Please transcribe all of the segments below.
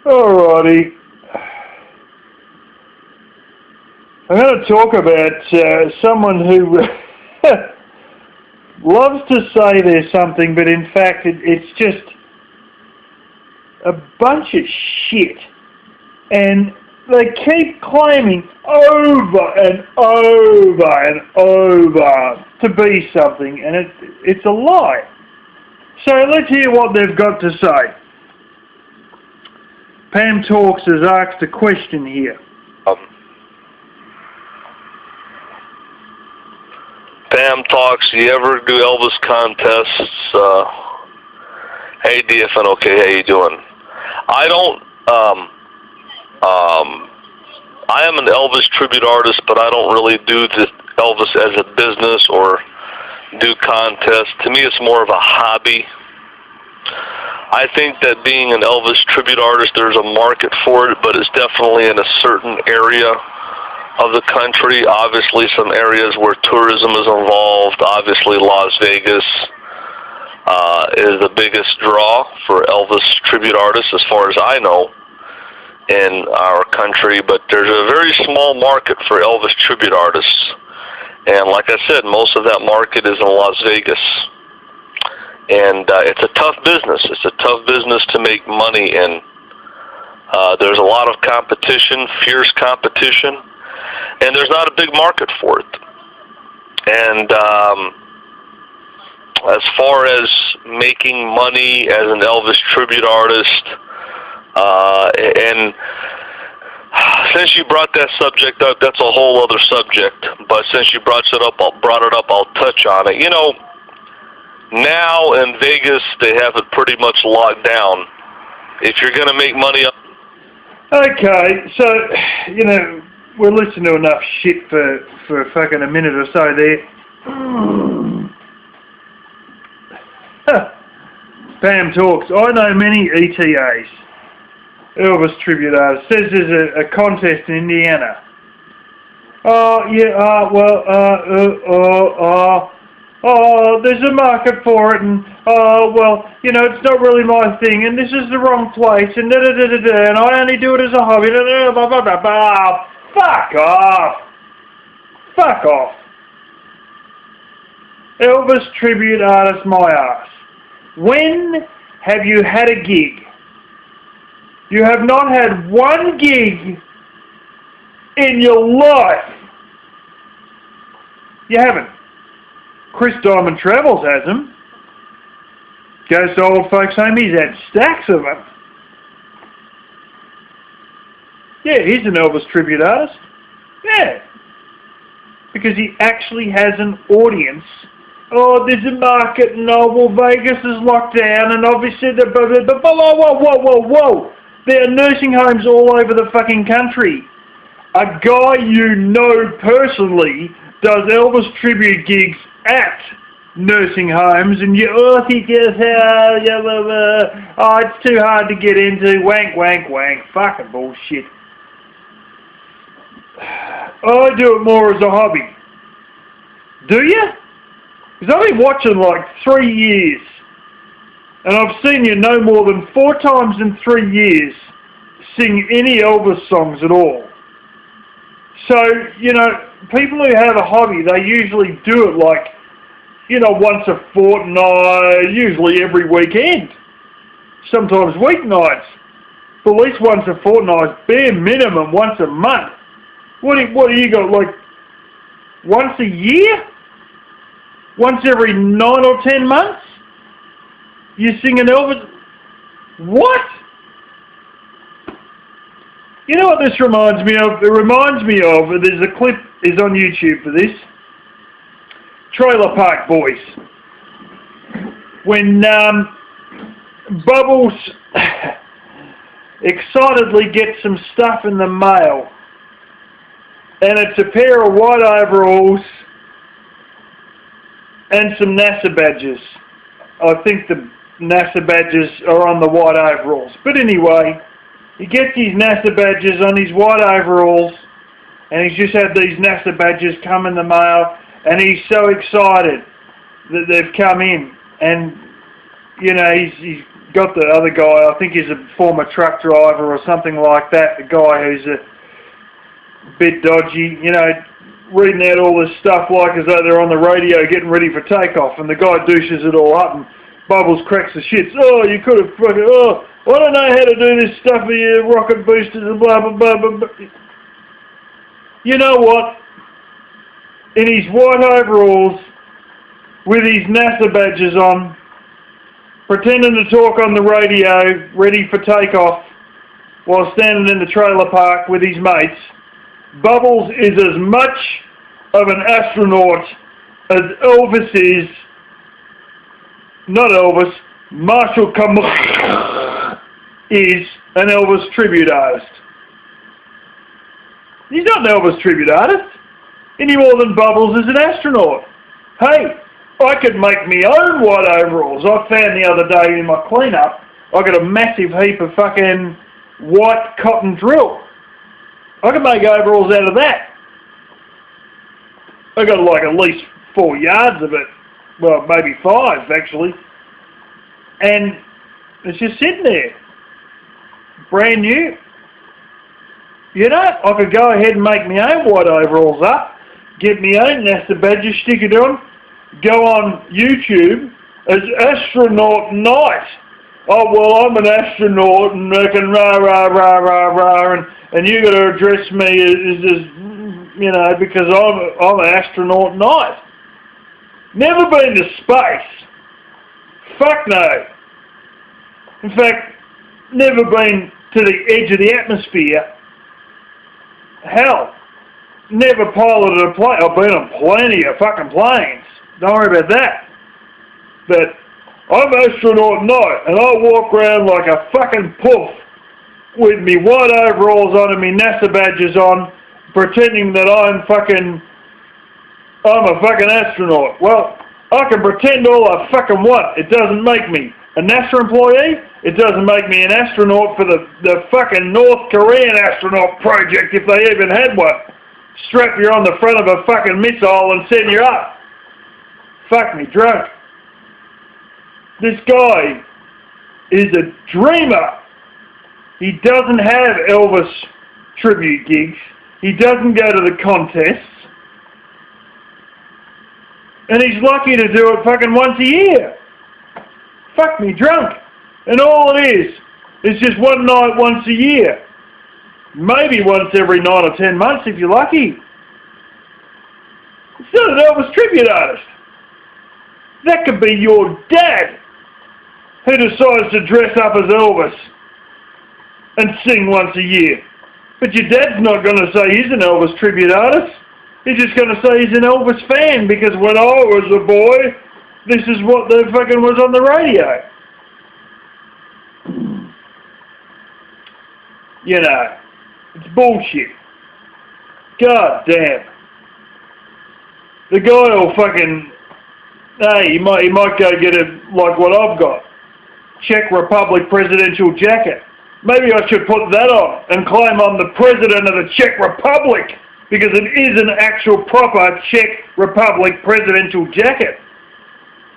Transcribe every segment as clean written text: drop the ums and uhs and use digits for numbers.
Alrighty. I'm going to talk about someone who loves to say there's something, but in fact it's just a bunch of shit. And they keep claiming over and over and over to be something, and it's a lie. So let's hear what they've got to say. Pam Talks has asked a question here. Pam Talks, you ever do Elvis contests? Hey DFN, okay, how you doing? I don't, I am an Elvis tribute artist, but I don't really do Elvis as a business or do contests. To me, it's more of a hobby. I think that being an Elvis tribute artist, there's a market for it, but it's definitely in a certain area of the country. Obviously, some areas where tourism is involved. Obviously, Las Vegas is the biggest draw for Elvis tribute artists, as far as I know, in our country. But there's a very small market for Elvis tribute artists. And like I said, most of that market is in Las Vegas. And it's a tough business. It's a tough business to make money in. There's a lot of competition, fierce competition, and there's not a big market for it. And as far as making money as an Elvis tribute artist, and since you brought that subject up, that's a whole other subject. But since you brought it up, I'll touch on it. You know, now in Vegas, they have it pretty much locked down. If you're going to make money up... Okay, so, you know, we're listening to enough shit for fucking a minute or so there. Pam Talks. I know many ETAs, Elvis tribute artists. Says there's a contest in Indiana. Oh, yeah, there's a market for it, and, well, you know, it's not really my thing, and this is the wrong place, and da-da-da-da-da, and I only do it as a hobby, da-da-da-da-da-da. Fuck off. Fuck off. Elvis tribute artist, my ass. When have you had a gig? You have not had one gig in your life. You haven't. Chris Diamond Travels has them. Goes to old folks' home, he's had stacks of them. Yeah, he's an Elvis tribute artist. Yeah. Because he actually has an audience. Oh, there's a market, and oh, well, Vegas is locked down, and obviously whoa. There are nursing homes all over the fucking country. A guy you know personally does Elvis tribute gigs at nursing homes, and he goes, oh, it's too hard to get into, wank, fucking bullshit. I do it more as a hobby. Do you? Because I've been watching like 3 years, and I've seen you no more than 4 times in 3 years sing any Elvis songs at all. So, you know, people who have a hobby, they usually do it like, you know, once a fortnight, usually every weekend. Sometimes weeknights. But at least once a fortnight, bare minimum once a month. What do you got, like, once a year? Once every 9 or 10 months? You sing an Elvis? What? You know what this reminds me of? It reminds me of, there's a clip is on YouTube for this. Trailer Park Boys. When Bubbles excitedly gets some stuff in the mail, and it's a pair of white overalls and some NASA badges. I think the NASA badges are on the white overalls. But anyway, he gets his NASA badges on his white overalls, and he's just had these NASA badges come in the mail, and he's so excited that they've come in. And, you know, he's got the other guy, I think he's a former truck driver or something like that, the guy who's a bit dodgy, you know, reading out all this stuff like as though they're on the radio getting ready for takeoff, and the guy douches it all up, and Bubbles cracks the shits. Oh, you could have fucking, oh, I don't know how to do this stuff for your rocket boosters and blah, blah, blah, blah, blah. You know what? In his white overalls, with his NASA badges on, pretending to talk on the radio, ready for takeoff, while standing in the trailer park with his mates, Bubbles is as much of an astronaut as Elvis is, not Elvis, Marshall is an Elvis tribute artist. He's not an Elvis tribute artist, any more than Bubbles is an astronaut. Hey, I could make me own white overalls. I found the other day in my cleanup, I got a massive heap of fucking white cotton drill. I could make overalls out of that. I got like at least 4 yards of it. Well, maybe 5 actually. And it's just sitting there. Brand new. You know, I could go ahead and make my own white overalls up, get my own NASA badges, stick it on, go on YouTube as Astronaut Night. Oh, well, I'm an astronaut and I can rah, rah, rah, rah, rah, and you got to address me as, you know, because I'm an astronaut Night. Never been to space. Fuck no. In fact, never been to the edge of the atmosphere. Hell, never piloted a plane. I've been on plenty of fucking planes. Don't worry about that. But I'm astronaut Night, and I walk around like a fucking poof with me white overalls on and me NASA badges on, pretending that I'm a fucking astronaut. Well, I can pretend all I fucking want. It doesn't make me a NASA employee. It doesn't make me an astronaut for the fucking North Korean astronaut project, if they even had one. Strap you on the front of a fucking missile and send you up. Fuck me drunk. This guy is a dreamer. He doesn't have Elvis tribute gigs. He doesn't go to the contests. And he's lucky to do it fucking once a year. Fuck me drunk. And all it is just one night once a year. Maybe once every 9 or 10 months if you're lucky. It's not an Elvis tribute artist. That could be your dad who decides to dress up as Elvis and sing once a year. But your dad's not going to say he's an Elvis tribute artist. He's just going to say he's an Elvis fan because when I was a boy, this is what the fucking was on the radio. You know, it's bullshit. God damn. The guy will fucking, hey, he might go get it like what I've got. Czech Republic presidential jacket. Maybe I should put that on and claim I'm the president of the Czech Republic because it is an actual proper Czech Republic presidential jacket.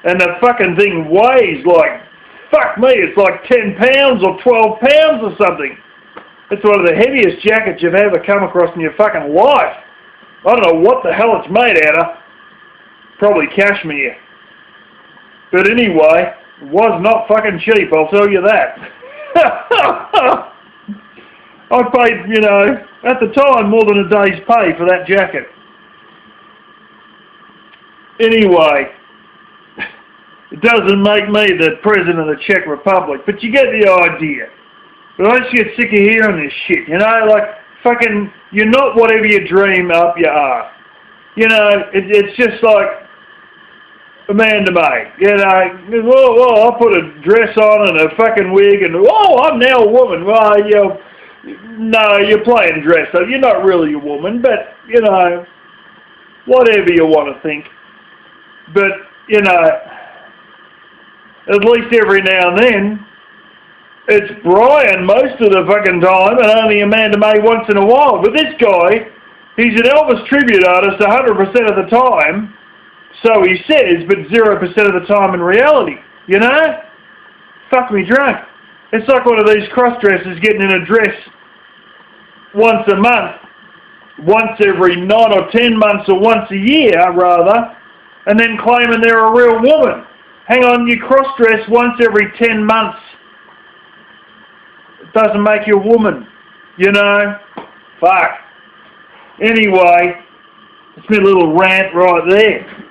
And the fucking thing weighs like, fuck me, it's like 10 pounds or 12 pounds or something. It's one of the heaviest jackets you've ever come across in your fucking life. I don't know what the hell it's made out of. Probably cashmere. But anyway, it was not fucking cheap, I'll tell you that. I paid, you know, at the time more than a day's pay for that jacket. Anyway, it doesn't make me the president of the Czech Republic, but you get the idea. But I just get sick of hearing this shit, you know, like, fucking, you're not whatever you dream up you are. You know, it's just like Amanda May, you know, well, I'll put a dress on and a fucking wig and, oh, I'm now a woman. Well, you know, no, you're playing dress up. You're not really a woman, but, you know, whatever you want to think. But, you know, at least every now and then, it's Brian most of the fucking time and only Amanda May once in a while. But this guy, he's an Elvis tribute artist 100% of the time, so he says, but 0% of the time in reality, you know? fuck me drunk. It's like one of these cross-dressers getting in a dress once a month, once every 9 or 10 months, or once a year, rather, and then claiming they're a real woman. Hang on, you cross-dress once every 10 months. It doesn't make you a woman, you know? Fuck. Anyway, it's my little rant right there.